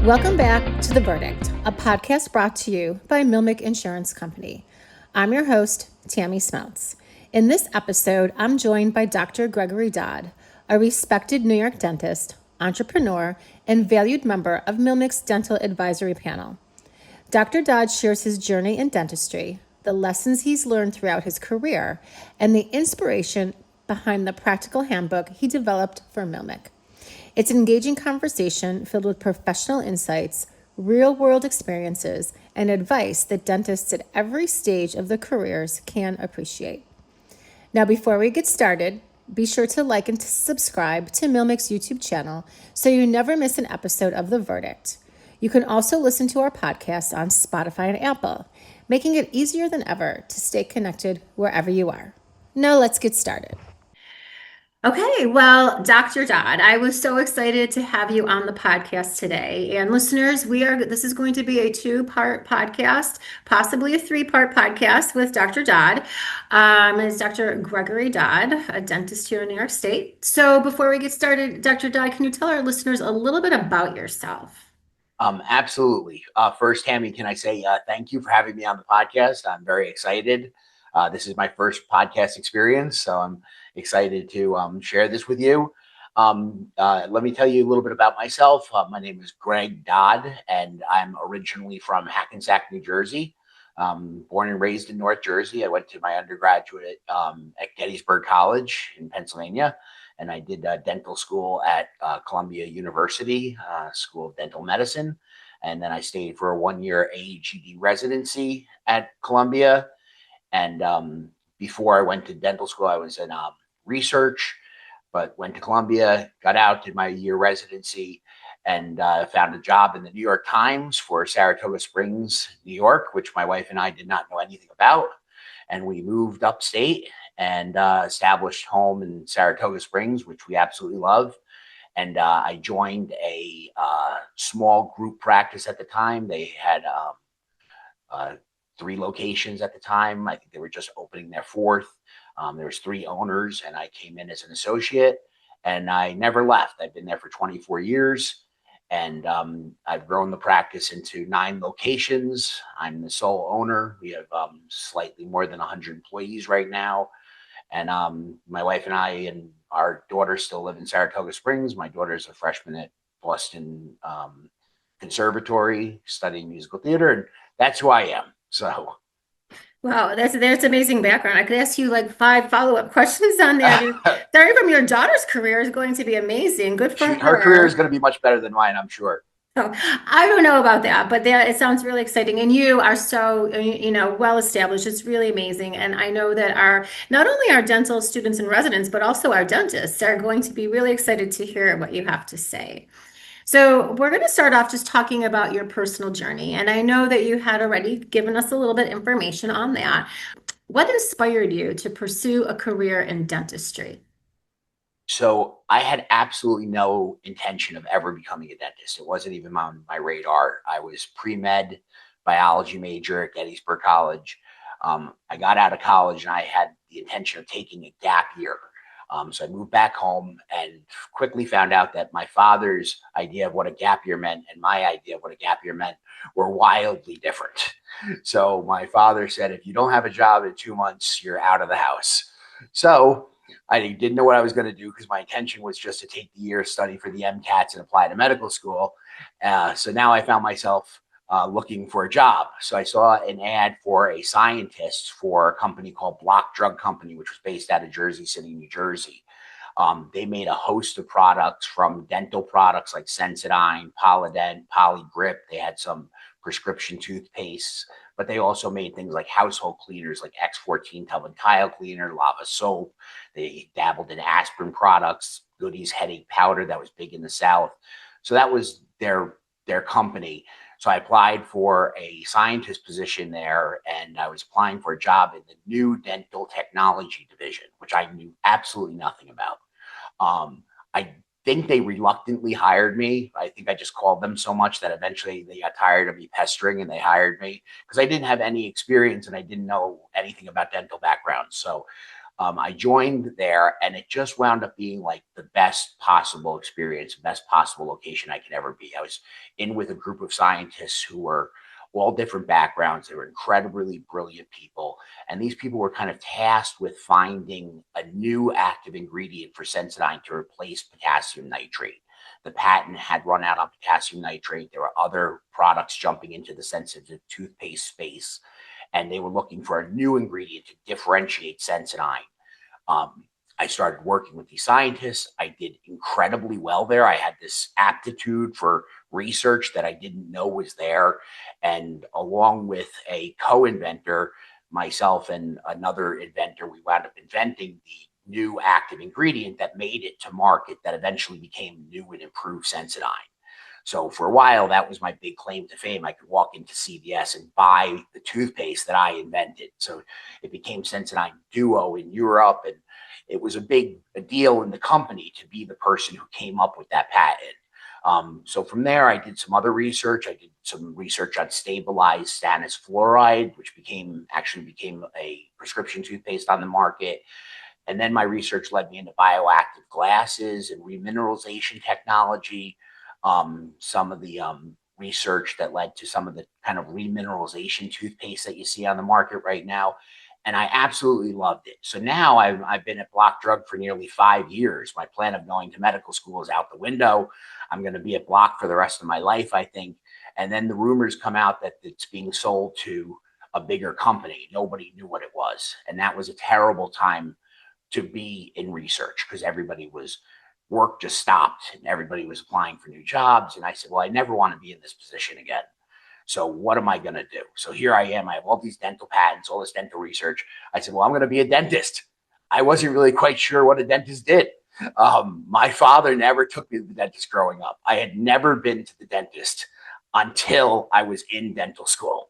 Welcome back to The Verdict, a podcast brought to you by MLMIC Insurance Company. I'm your host, Tammie Smeltz. In this episode, I'm joined by Dr. Gregory Dodd, a respected New York dentist, entrepreneur, and valued member of MLMIC's Dental Advisory Panel. Dr. Dodd shares his journey in dentistry, the lessons he's learned throughout his career, and the inspiration behind the practical handbook he developed for MLMIC. It's an engaging conversation filled with professional insights, real-world experiences, and advice that dentists at every stage of their careers can appreciate. Now, before we get started, be sure to like and to subscribe to MLMIC's YouTube channel so you never miss an episode of The Verdict. You can also listen to our podcast on Spotify and Apple, making it easier than ever to stay connected wherever you are. Now, let's get started. Okay, well, Dr. Dodd, I was so excited to have you on the podcast today. And listeners, this is going to be a 2-part podcast, possibly a 3-part podcast with Dr. Dodd. It's Dr. Gregory Dodd, a dentist here in New York State. So before we get started, Dr. Dodd, can you tell our listeners a little bit about yourself? Absolutely. First, Tammie, can I say thank you for having me on the podcast? I'm very excited. This is my first podcast experience, so I'm excited to share this with you. Let me tell you a little bit about myself. My name is Greg Dodd, and I'm originally from Hackensack, New Jersey. Born and raised in North Jersey. I went to my undergraduate at Gettysburg College in Pennsylvania, and I did dental school at Columbia University, School of Dental Medicine. And then I stayed for a 1-year AHED residency at Columbia. And before I went to dental school, I was in research, but went to Columbia, got out, did my year residency, and found a job in the New York Times for Saratoga Springs, New York, which my wife and I did not know anything about. And we moved upstate and established home in Saratoga Springs, which we absolutely love. And I joined a small group practice at the time. They had 3 locations at the time. I think they were just opening their 4th. There was 3 owners, and I came in as an associate, and I never left. I've been there for 24 years, and I've grown the practice into 9 locations. I'm the sole owner. We have slightly more than 100 employees right now, and my wife and I and our daughter still live in Saratoga Springs. My daughter is a freshman at Boston Conservatory studying musical theater, and that's who I am. So, wow, that's amazing background. I could ask you like 5 follow-up questions on that. Starting from your daughter's career is going to be amazing. Good for her. Her career is going to be much better than mine, I'm sure. Oh, I don't know about that, but it sounds really exciting. And you are so, well established. It's really amazing. And I know that not only our dental students and residents, but also our dentists are going to be really excited to hear what you have to say. So we're going to start off just talking about your personal journey. And I know that you had already given us a little bit of information on that. What inspired you to pursue a career in dentistry? So I had absolutely no intention of ever becoming a dentist. It wasn't even on my radar. I was pre-med biology major at Gettysburg College. I got out of college and I had the intention of taking a gap year. So I moved back home and quickly found out that my father's idea of what a gap year meant and my idea of what a gap year meant were wildly different. So my father said, if you don't have a job in 2 months, you're out of the house. So I didn't know what I was going to do because my intention was just to take the year, study for the MCATs and apply to medical school. So now I found myself looking for a job. So I saw an ad for a scientist for a company called Block Drug Company, which was based out of Jersey City, New Jersey. They made a host of products, from dental products like Sensodyne, Polydent, Polygrip. They had some prescription toothpastes, but they also made things like household cleaners like X14 tub and tile cleaner, Lava soap. They dabbled in aspirin products, Goody's headache powder that was big in the South. So that was their company. So I applied for a scientist position there, and I was applying for a job in the new dental technology division, which I knew absolutely nothing about. I think they reluctantly hired me. I think I just called them so much that eventually they got tired of me pestering and they hired me because I didn't have any experience and I didn't know anything about dental background. So I joined there, and it just wound up being like the best possible experience, best possible location I could ever be. I was in with a group of scientists who were all different backgrounds. They were incredibly brilliant people. And these people were kind of tasked with finding a new active ingredient for Sensodyne to replace potassium nitrate. The patent had run out on potassium nitrate. There were other products jumping into the sensitive toothpaste space, and they were looking for a new ingredient to differentiate Sensodyne. I started working with these scientists. I did incredibly well there. I had this aptitude for research that I didn't know was there. And along with a co-inventor, myself and another inventor, we wound up inventing the new active ingredient that made it to market that eventually became new and improved Sensodyne. So for a while, that was my big claim to fame. I could walk into CVS and buy the toothpaste that I invented. So it became Sensodyne Duo in Europe, and it was a big deal in the company to be the person who came up with that patent. So from there, I did some other research. I did some research on stabilized stannous fluoride, which actually became a prescription toothpaste on the market. And then my research led me into bioactive glasses and remineralization technology. Some of the research that led to some of the kind of remineralization toothpaste that you see on the market right now. And I absolutely loved it. So now I've been at Block Drug for nearly 5 years. My plan of going to medical school is out the window. I'm going to be at Block for the rest of my life, I think. And then the rumors come out that it's being sold to a bigger company. Nobody knew what it was. And that was a terrible time to be in research because work just stopped and everybody was applying for new jobs. And I said, well, I never want to be in this position again. So what am I going to do? So here I am. I have all these dental patents, all this dental research. I said, well, I'm going to be a dentist. I wasn't really quite sure what a dentist did. My father never took me to the dentist growing up. I had never been to the dentist until I was in dental school.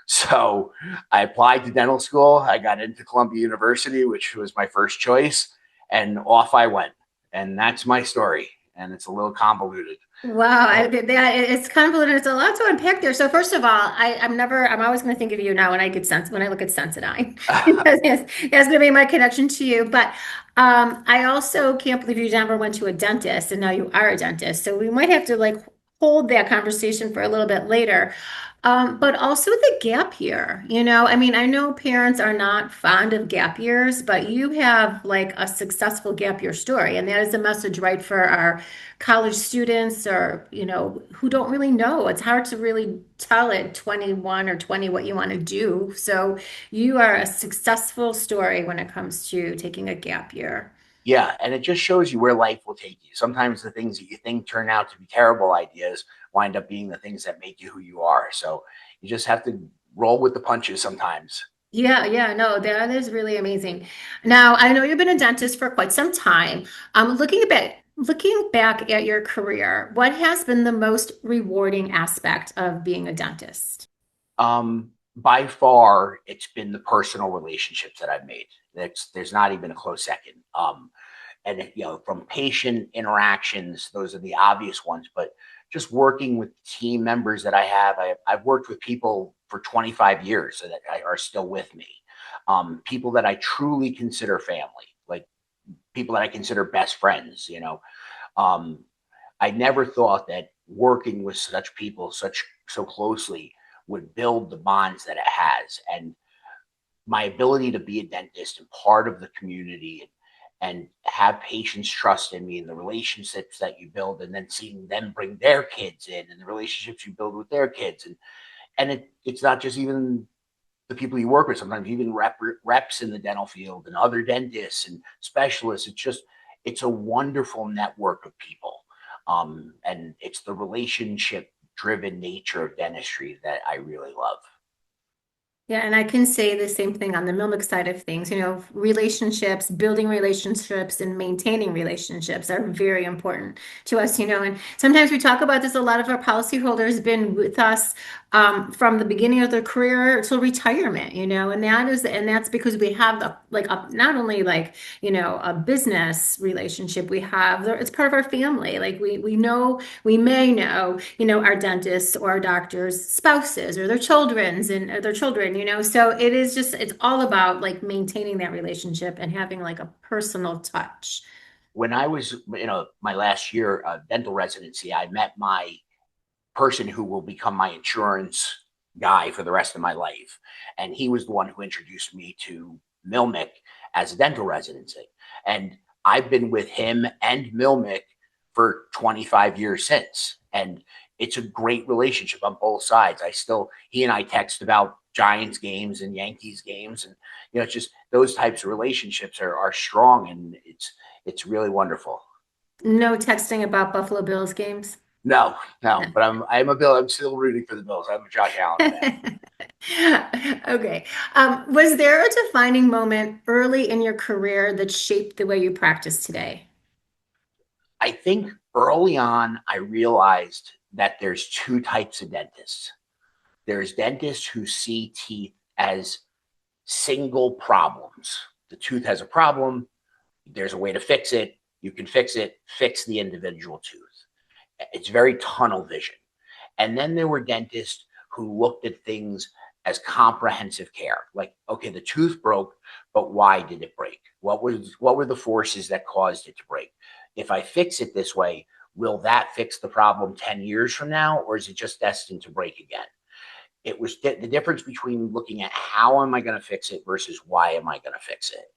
So I applied to dental school. I got into Columbia University, which was my first choice, and off I went. And that's my story. And it's a little convoluted. Wow, it's convoluted. It's a lot to unpack there. So first of all, I'm always going to think of you now when when I look at Sensodyne, because it's going to be my connection to you. But I also can't believe you never went to a dentist, and now you are a dentist. So we might have to like hold that conversation for a little bit later. But also the gap year, I mean, I know parents are not fond of gap years, but you have like a successful gap year story. And that is a message, right, for our college students or, who don't really know. It's hard to really tell at 21 or 20 what you want to do. So you are a successful story when it comes to taking a gap year. Yeah, and it just shows you where life will take you. Sometimes the things that you think turn out to be terrible ideas wind up being the things that make you who you are. So you just have to roll with the punches sometimes. Yeah, no, that is really amazing. Now, I know you've been a dentist for quite some time. Looking back at your career, what has been the most rewarding aspect of being a dentist? By far, it's been the personal relationships that I've made. There's not even a close second. And from patient interactions, those are the obvious ones. But just working with team members that I've worked with people for 25 years that are still with me. People that I truly consider family, like people that I consider best friends. I never thought that working with such people so closely would build the bonds that it has. And my ability to be a dentist and part of the community and have patients trust in me and the relationships that you build, and then seeing them bring their kids in and the relationships you build with their kids. And it's not just even the people you work with, sometimes even reps in the dental field and other dentists and specialists. It's a wonderful network of people. And it's the relationship driven nature of dentistry that I really love. Yeah, and I can say the same thing on the MLMIC side of things. Relationships, building relationships and maintaining relationships are very important to us, and sometimes we talk about this. A lot of our policyholders been with us from the beginning of their career till retirement, and that's because we have not only a business relationship, it's part of our family. Like we may know, our dentists or our doctors' spouses or their children, so it's all about like maintaining that relationship and having like a personal touch. When I was, my last year dental residency, I met my person who will become my insurance guy for the rest of my life. And he was the one who introduced me to MLMIC as a dental residency. And I've been with him and MLMIC for 25 years since. And it's a great relationship on both sides. He and I text about Giants games and Yankees games. And, it's just those types of relationships are strong, and it's really wonderful. No texting about Buffalo Bills games. No, No. but I'm still rooting for the Bills. I'm a Josh Allen fan. Okay. Was there a defining moment early in your career that shaped the way you practice today? I think early on, I realized that there's two types of dentists. There's dentists who see teeth as single problems. The tooth has a problem. There's a way to fix it. You can fix it, fix the individual tooth. It's very tunnel vision. And then there were dentists who looked at things as comprehensive care. Like, okay, the tooth broke, but why did it break? What were the forces that caused it to break? If I fix it this way, will that fix the problem 10 years from now, or is it just destined to break again? It was the difference between looking at how am I going to fix it versus why am I going to fix it.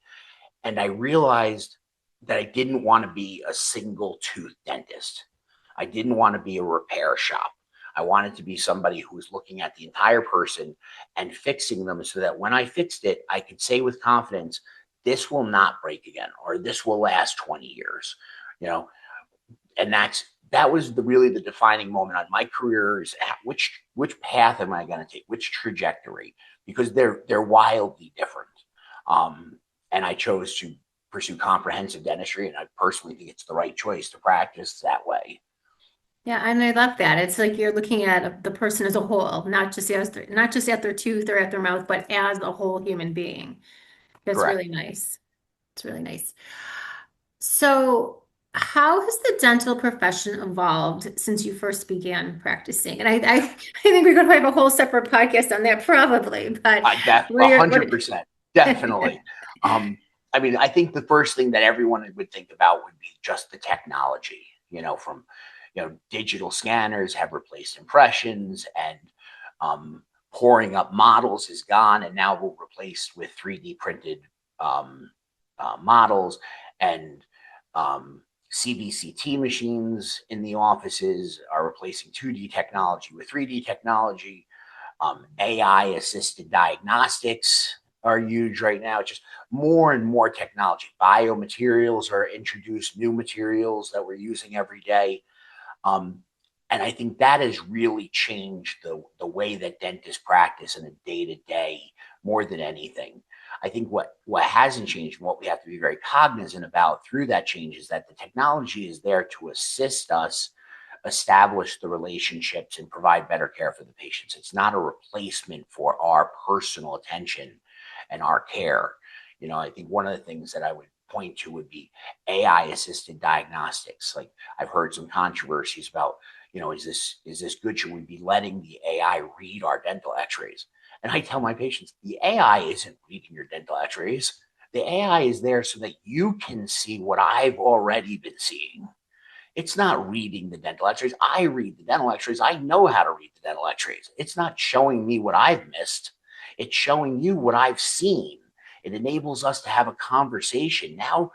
And I realized that I didn't want to be a single tooth dentist. I didn't want to be a repair shop. I wanted to be somebody who was looking at the entire person and fixing them so that when I fixed it, I could say with confidence, this will not break again, or this will last 20 years, and that was really the defining moment on my career is which path am I going to take, which trajectory, because they're wildly different. And I chose to pursue comprehensive dentistry, and I personally think it's the right choice to practice that way. Yeah, and I love that. It's like you're looking at the person as a whole, not just at their tooth or at their mouth, but as a whole human being. That's Correct. really nice. It's really nice. So, how has the dental profession evolved since you first began practicing? And I think we're going to have a whole separate podcast on that probably, but what are your, what, 100%, definitely. I think the first thing that everyone would think about would be just the technology, from digital scanners have replaced impressions, and pouring up models is gone, and now we're replaced with 3D printed models, and CBCT machines in the offices are replacing 2D technology with 3D technology. AI assisted diagnostics are huge right now. Just more and more technology. Biomaterials are introduced, new materials that we're using every day. And I think that has really changed the way that dentists practice in a day-to-day more than anything. I think what hasn't changed and what we have to be very cognizant about through that change is that the technology is there to assist us establish the relationships and provide better care for the patients. It's not a replacement for our personal attention and our care. I think one of the things that I would point to would be AI assisted diagnostics. Like I've heard some controversies about, is this good? Should we be letting the AI read our dental x-rays? And I tell my patients, the AI isn't reading your dental x-rays. The AI is there so that you can see what I've already been seeing. It's not reading the dental x-rays. I read the dental x-rays. I know how to read the dental x-rays. It's not showing me what I've missed. It's showing you what I've seen. It enables us to have a conversation. Now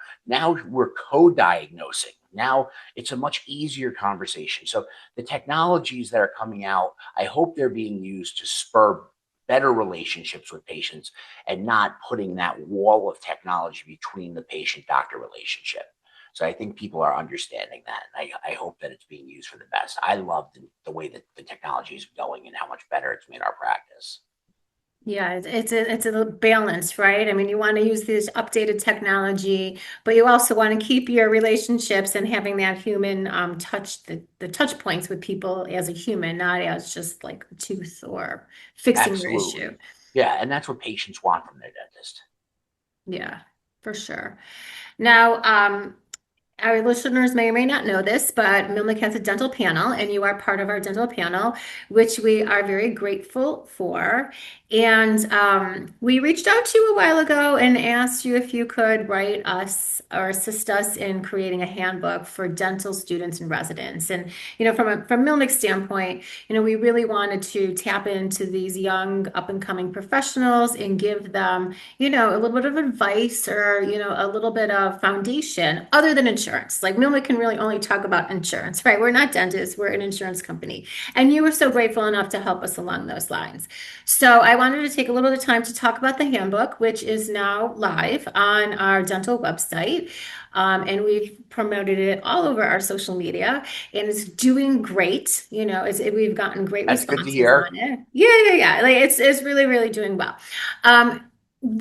we're co-diagnosing. Now it's a much easier conversation. So the technologies that are coming out, I hope they're being used to spur better relationships with patients and not putting that wall of technology between the patient-doctor relationship. So I think people are understanding that. I hope that it's being used for the best. I love the way that the technology is going and how much better it's made our practice. Yeah, it's a balance, right? I mean, you want to use this updated technology, but you also want to keep your relationships and having that human touch, the touch points with people as a human, not as just like a tooth or fixing your issue. Absolutely. Yeah, and that's what patients want from their dentist. Yeah, for sure. Now, our listeners may or may not know this, but MLMIC has a dental panel, and you are part of our dental panel, which we are very grateful for. And we reached out to you a while ago and asked you if you could write us or assist us in creating a handbook for dental students and residents. And from MLMIC standpoint, we really wanted to tap into these young up and coming professionals and give them a little bit of advice or, a little bit of foundation other than insurance. Like Milma can really only talk about insurance, right? We're not dentists, we're an insurance company. And you were so grateful enough to help us along those lines. So I wanted to take a little bit of time to talk about the handbook, which is now live on our dental website. And we've promoted it all over our social media and it's doing great. We've gotten great That's good to responses hear. on it. Yeah. Like it's really, really doing well. Um,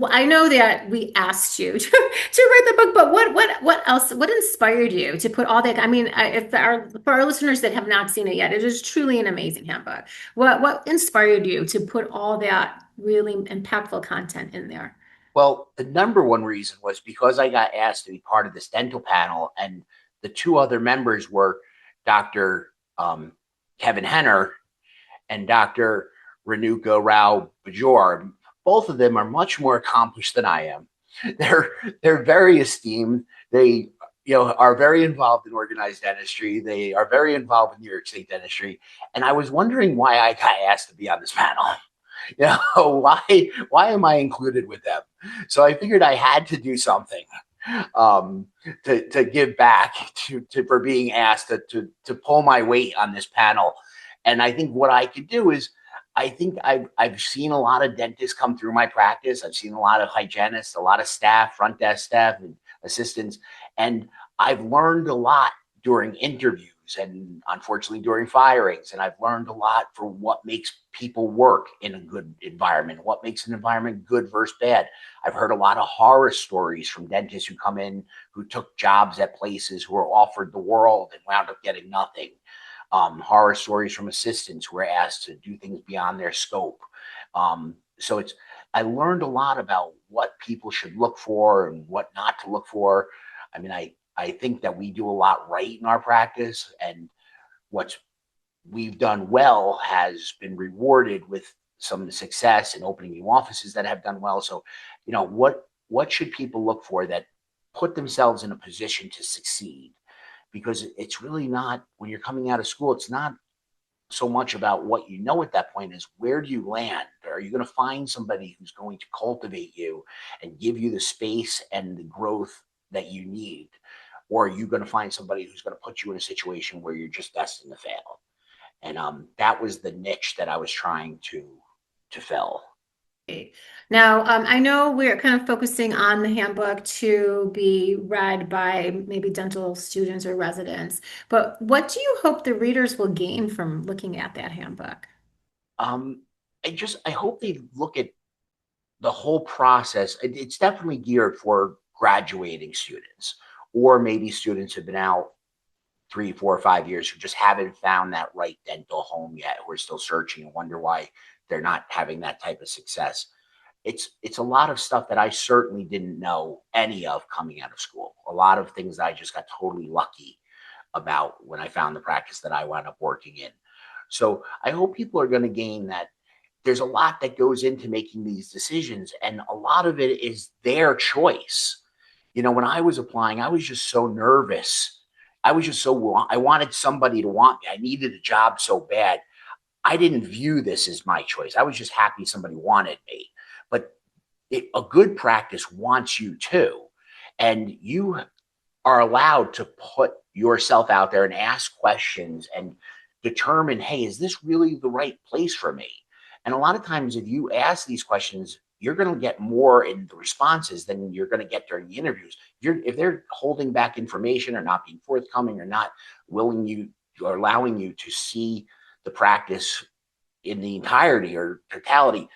I know that we asked you to write the book, but what else? What inspired you to put all that? I mean, if for our listeners that have not seen it yet, it is truly an amazing handbook. What inspired you to put all that really impactful content in there? Well, the number one reason was because I got asked to be part of this dental panel, and the two other members were Dr. Kevin Henner and Dr. Renuka Rao Bajor. Both of them are much more accomplished than I am. They're they're very esteemed. They are very involved in organized dentistry. They are very involved in New York State dentistry. And I was wondering why I got asked to be on this panel. Why am I included with them? So I figured I had to do something um, to give back for being asked to pull my weight on this panel. And I think what I could do is I think I've seen a lot of dentists come through my practice. I've seen a lot of hygienists, a lot of staff, front desk staff and assistants, and I've learned a lot during interviews and unfortunately during firings. And I've learned a lot for what makes people work in a good environment, what makes an environment good versus bad. I've heard a lot of horror stories from dentists who come in who took jobs at places who were offered the world and wound up getting nothing. Horror stories from assistants who were asked to do things beyond their scope. So I learned a lot about what people should look for and what not to look for. I mean, I think that we do a lot right in our practice, and what we've done well has been rewarded with some success in opening new offices that have done well. So, what should people look for that put themselves in a position to succeed? Because it's really not, when you're coming out of school, it's not so much about what you know at that point is where do you land? Are you going to find somebody who's going to cultivate you and give you the space and the growth that you need? Or are you going to find somebody who's going to put you in a situation where you're just destined to fail? And that was the niche that I was trying to fill. Now, I know we're kind of focusing on the handbook to be read by maybe dental students or residents, but what do you hope the readers will gain from looking at that handbook? Um, I hope they look at the whole process. It's definitely geared for graduating students, or maybe students who've been out 3, 4, 5 years who just haven't found that right dental home yet, who are still searching and wonder why they're not having that type of success. It's a lot of stuff that I certainly didn't know any of coming out of school. A lot of things that I just got totally lucky about when I found the practice that I wound up working in. So I hope people are going to gain that there's a lot that goes into making these decisions, and a lot of it is their choice. When I was applying, I was just so nervous. I wanted somebody to want me. I needed a job so bad. I didn't view this as my choice. I was just happy somebody wanted me. But a good practice wants you too. And you are allowed to put yourself out there and ask questions and determine, hey, is this really the right place for me? And a lot of times, if you ask these questions, you're going to get more in the responses than you're going to get during the interviews. If they're holding back information or not being forthcoming or not willing you or allowing you to see the practice in the entirety or totality,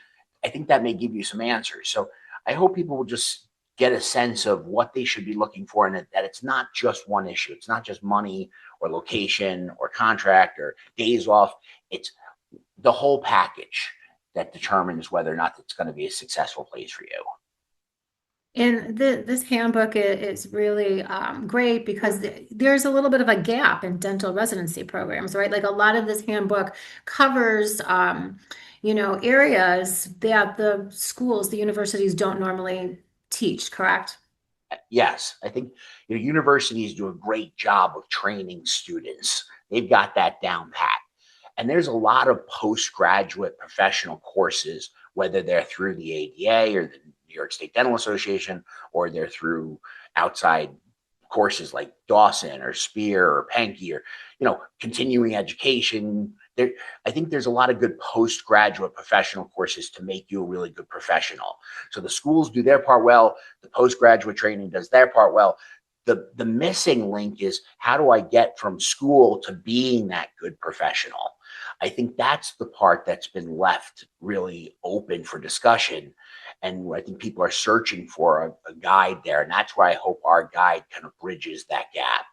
I think that may give you some answers. So I hope people will just get a sense of what they should be looking for, and that it's not just one issue. It's not just money or location or contract or days off. It's the whole package that determines whether or not it's going to be a successful place for you. And this handbook is really great because there's a little bit of a gap in dental residency programs, right? Like a lot of this handbook covers, areas that the schools, the universities don't normally teach, correct? Yes, I think universities do a great job of training students. They've got that down pat. And there's a lot of postgraduate professional courses, whether they're through the ADA or the New York State Dental Association, or they're through outside courses like Dawson or Spear or Pankey, or continuing education. I think there's a lot of good postgraduate professional courses to make you a really good professional. So the schools do their part well, the postgraduate training does their part well. The missing link is, how do I get from school to being that good professional? I think that's the part that's been left really open for discussion. And I think people are searching for a guide there. And that's where I hope our guide kind of bridges that gap.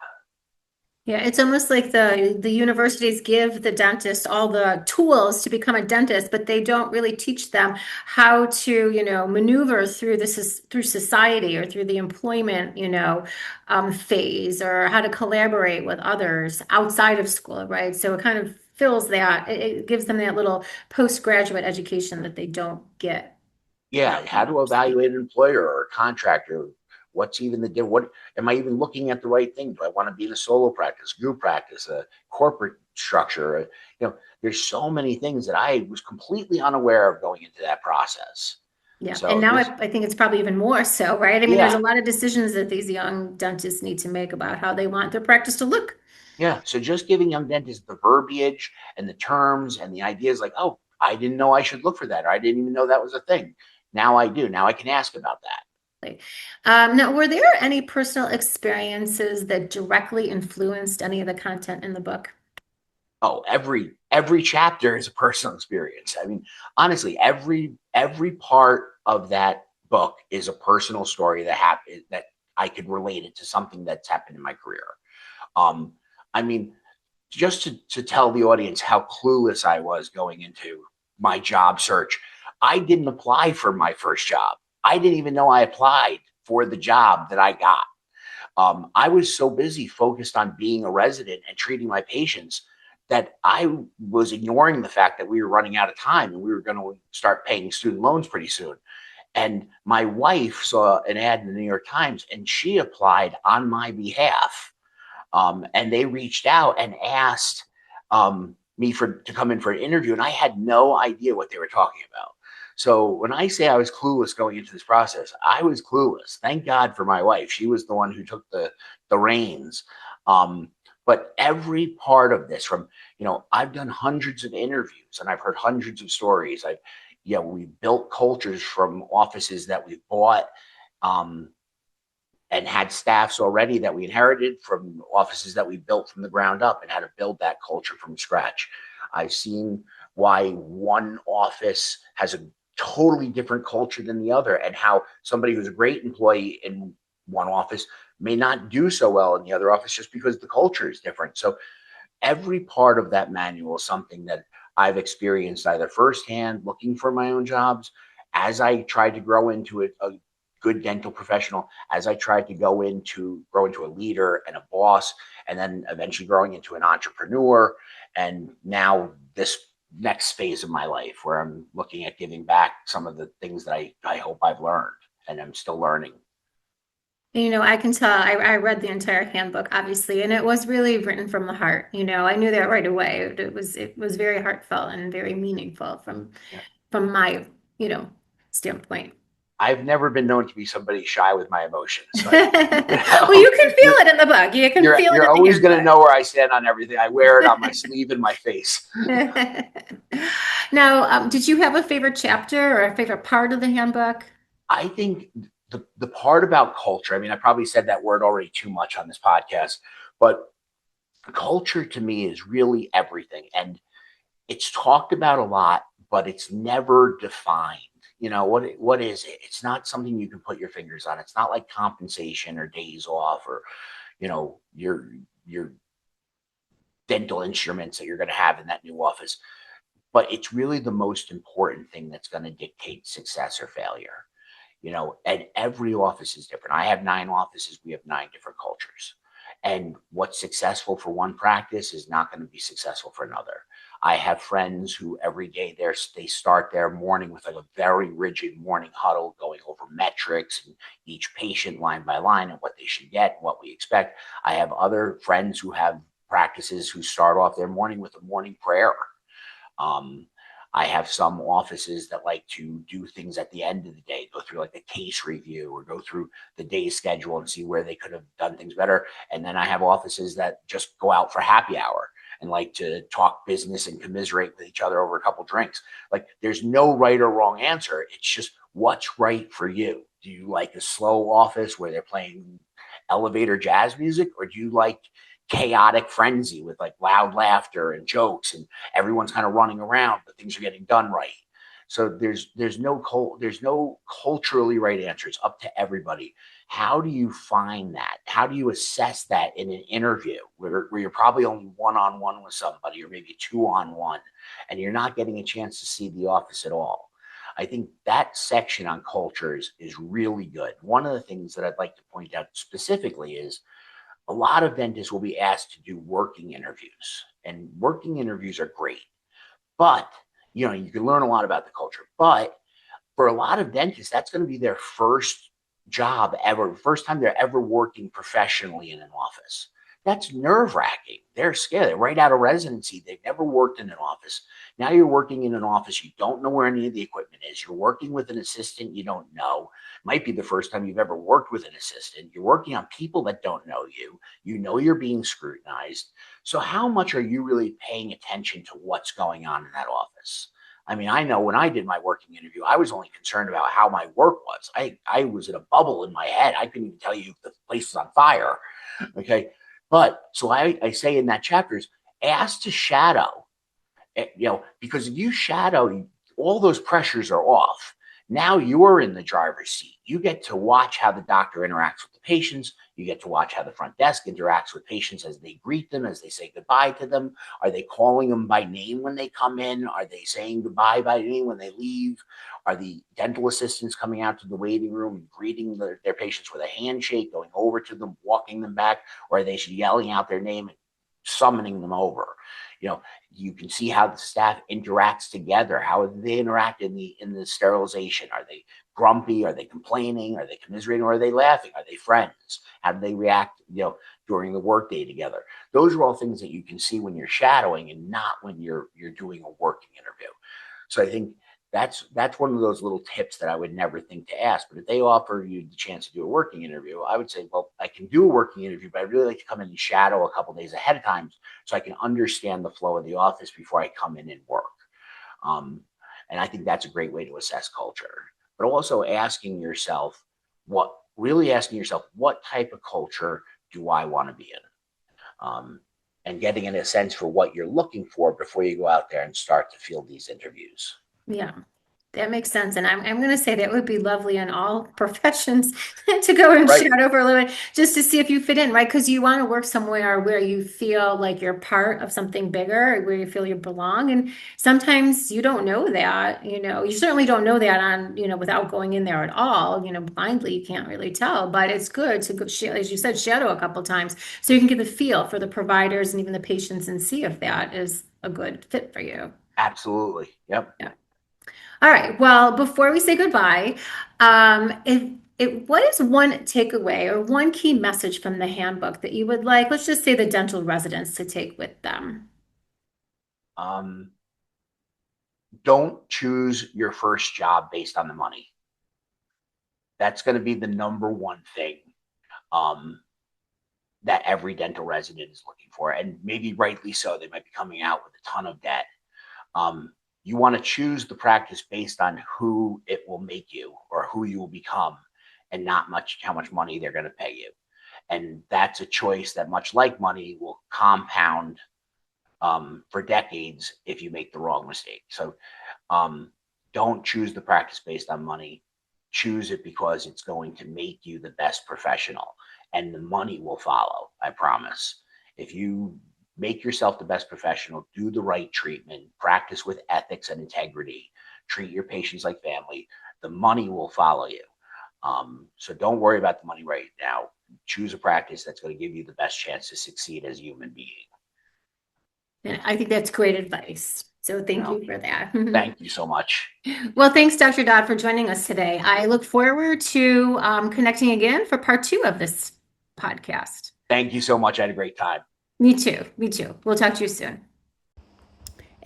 Yeah, it's almost like the universities give the dentist all the tools to become a dentist, but they don't really teach them how to, maneuver through through society or through the employment, phase, or how to collaborate with others outside of school, right? So it kind of fills that, it gives them that little postgraduate education that they don't get. Yeah, how to evaluate an employer or a contractor. What's even what am I even looking at the right thing? Do I want to be in a solo practice, group practice, a corporate structure? There's so many things that I was completely unaware of going into that process. Yeah, and So now I think it's probably even more so, right? I mean, there's yeah, a lot of decisions that these young dentists need to make about how they want their practice to look. yeah. So just giving young dentists the verbiage and the terms and the ideas, like, oh, I didn't know I should look for that, or I didn't even know that was a thing. Now I do. Now I can ask about that. Now, were there any personal experiences that directly influenced any of the content in the book? Oh, every chapter is a personal experience. I mean, honestly, every part of that book is a personal story that happened, that I could relate it to something that's happened in my career. Um, I mean, just to tell the audience how clueless I was going into my job search, I didn't apply for my first job. I didn't even know I applied for the job that I got. I was so busy focused on being a resident and treating my patients that I was ignoring the fact that we were running out of time and we were going to start paying student loans pretty soon. And my wife saw an ad in the New York Times and she applied on my behalf. And they reached out and asked me to come in for an interview, and I had no idea what they were talking about. So when I say I was clueless going into this process, I was clueless. Thank God for my wife; she was the one who took the reins. But every part of this, from I've done hundreds of interviews and I've heard hundreds of stories. We built cultures from offices that we bought. And had staffs already that we inherited from offices that we built from the ground up, and how to build that culture from scratch. I've seen why one office has a totally different culture than the other, and how somebody who's a great employee in one office may not do so well in the other office just because the culture is different. So every part of that manual is something that I've experienced either firsthand looking for my own jobs, as I tried to grow into a good dental professional, as I tried to grow into a leader and a boss, and then eventually growing into an entrepreneur. And now this next phase of my life where I'm looking at giving back some of the things that I hope I've learned and I'm still learning. I can tell, I read the entire handbook, obviously, and it was really written from the heart. I knew that right away. It was very heartfelt and very meaningful Yeah. from my, standpoint. I've never been known to be somebody shy with my emotions. So Well, you can feel it in the book. You can feel it you're in the always going to handbook. know where I stand on everything. I wear it on my sleeve and my face. Now, did you have a favorite chapter or a favorite part of the handbook? I think the part about culture, I mean, I probably said that word already too much on this podcast, but culture to me is really everything. And it's talked about a lot, but it's never defined. what is it? It's not something you can put your fingers on. It's not like compensation or days off or, your dental instruments that you're going to have in that new office. But it's really the most important thing that's going to dictate success or failure. And every office is different. I have 9 offices. We have 9 different cultures. And what's successful for one practice is not going to be successful for another. I have friends who every day they start their morning with like a very rigid morning huddle going over metrics and each patient line by line and what they should get and what we expect. I have other friends who have practices who start off their morning with a morning prayer. I have some offices that like to do things at the end of the day, go through like a case review or go through the day's schedule and see where they could have done things better. And then I have offices that just go out for happy hour and like to talk business and commiserate with each other over a couple drinks. Like there's no right or wrong answer. It's just what's right for you. Do you like a slow office where they're playing elevator jazz music, or do you like chaotic frenzy with like loud laughter and jokes and everyone's kind of running around, but things are getting done right? So there's no culturally right answer. It's up to everybody. How do you find that? How do you assess that in an interview where you're probably only one-on-one with somebody or maybe 2-on-1 and you're not getting a chance to see the office at all? I think that section on cultures is really good. One of the things that I'd like to point out specifically is a lot of dentists will be asked to do working interviews, and working interviews are great, but you can learn a lot about the culture. But for a lot of dentists, that's going to be their first job ever, first time they're ever working professionally in an office. That's nerve-wracking. They're scared. They're right out of residency. They've never worked in an office. Now you're working in an office. You don't know where any of the equipment is. You're working with an assistant you don't know. Might be the first time you've ever worked with an assistant. You're working on people that don't know you. You know you're being scrutinized. So how much are you really paying attention to what's going on in that office? I mean, I know when I did my working interview, I was only concerned about how my work was. I was in a bubble in my head. I couldn't even tell you if the place was on fire. Okay. But so I say in that chapter is ask to shadow, because if you shadow, all those pressures are off. Now you're in the driver's seat. You get to watch how the doctor interacts with the patients. You get to watch how the front desk interacts with patients as they greet them, as they say goodbye to them. Are they calling them by name when they come in? Are they saying goodbye by name when they leave? Are the dental assistants coming out to the waiting room and greeting their patients with a handshake, going over to them, walking them back? Or are they yelling out their name and summoning them over? You can see how the staff interacts together. How do they interact in the sterilization? Are they grumpy? Are they complaining? Are they commiserating? Or are they laughing? Are they friends? How do they react, during the workday together? Those are all things that you can see when you're shadowing and not when you're doing a working interview. So I think that's one of those little tips that I would never think to ask. But if they offer you the chance to do a working interview, I would say, well, I can do a working interview, but I'd really like to come in and shadow a couple of days ahead of time so I can understand the flow of the office before I come in and work. And I think that's a great way to assess culture. But also asking yourself, what type of culture do I want to be in? And getting in a sense for what you're looking for before you go out there and start to field these interviews. Yeah, that makes sense. And I'm going to say that would be lovely in all professions to go and Right. shadow for a little bit just to see if you fit in, right? Because you want to work somewhere where you feel like you're part of something bigger, where you feel you belong. And sometimes you don't know that, you certainly don't know that without going in there at all, blindly, you can't really tell. But it's good to go, as you said, shadow a couple times so you can get the feel for the providers and even the patients and see if that is a good fit for you. Absolutely. Yep. Yeah. All right. Well, before we say goodbye, what is one takeaway or one key message from the handbook that you would like, let's just say the dental residents to take with them? Um, don't choose your first job based on the money. That's going to be the number one thing that every dental resident is looking for. And maybe rightly so. They might be coming out with a ton of debt. You want to choose the practice based on who it will make you or who you will become, and not how much money they're going to pay you. And that's a choice that, much like money, will compound for decades if you make the wrong mistake. So don't choose the practice based on money. Choose it because it's going to make you the best professional, and the money will follow. I promise. If you make yourself the best professional, do the right treatment, practice with ethics and integrity, treat your patients like family, the money will follow you. So don't worry about the money right now. Choose a practice that's going to give you the best chance to succeed as a human being. And I think that's great advice. So thank you for that. Thank you so much. Well, thanks, Dr. Dodd, for joining us today. I look forward to connecting again for part 2 of this podcast. Thank you so much. I had a great time. Me too. Me too. We'll talk to you soon.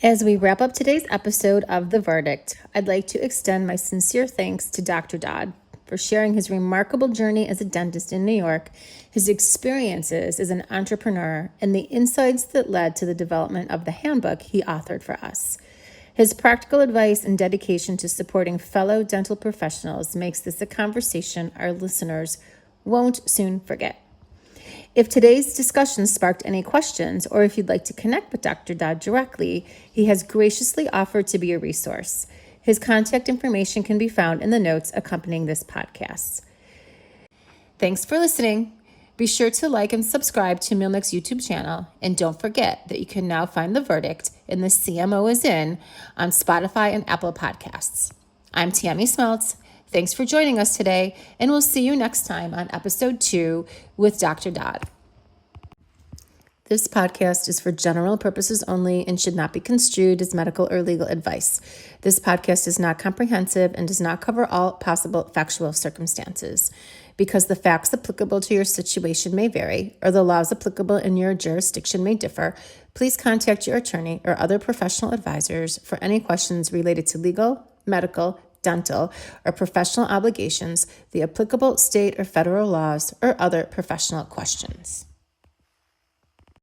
As we wrap up today's episode of The Verdict, I'd like to extend my sincere thanks to Dr. Dodd for sharing his remarkable journey as a dentist in New York, his experiences as an entrepreneur, and the insights that led to the development of the handbook he authored for us. His practical advice and dedication to supporting fellow dental professionals makes this a conversation our listeners won't soon forget. If today's discussion sparked any questions, or if you'd like to connect with Dr. Dodd directly, he has graciously offered to be a resource. His contact information can be found in the notes accompanying this podcast. Thanks for listening. Be sure to like and subscribe to MLMIC's YouTube channel, and don't forget that you can now find The Verdict in the CMO is in on Spotify and Apple Podcasts. I'm Tammie Smeltz. Thanks for joining us today, and we'll see you next time on episode 2 with Dr. Dodd. This podcast is for general purposes only and should not be construed as medical or legal advice. This podcast is not comprehensive and does not cover all possible factual circumstances. Because the facts applicable to your situation may vary, or the laws applicable in your jurisdiction may differ, please contact your attorney or other professional advisors for any questions related to legal, medical, dental, or professional obligations, the applicable state or federal laws, or other professional questions.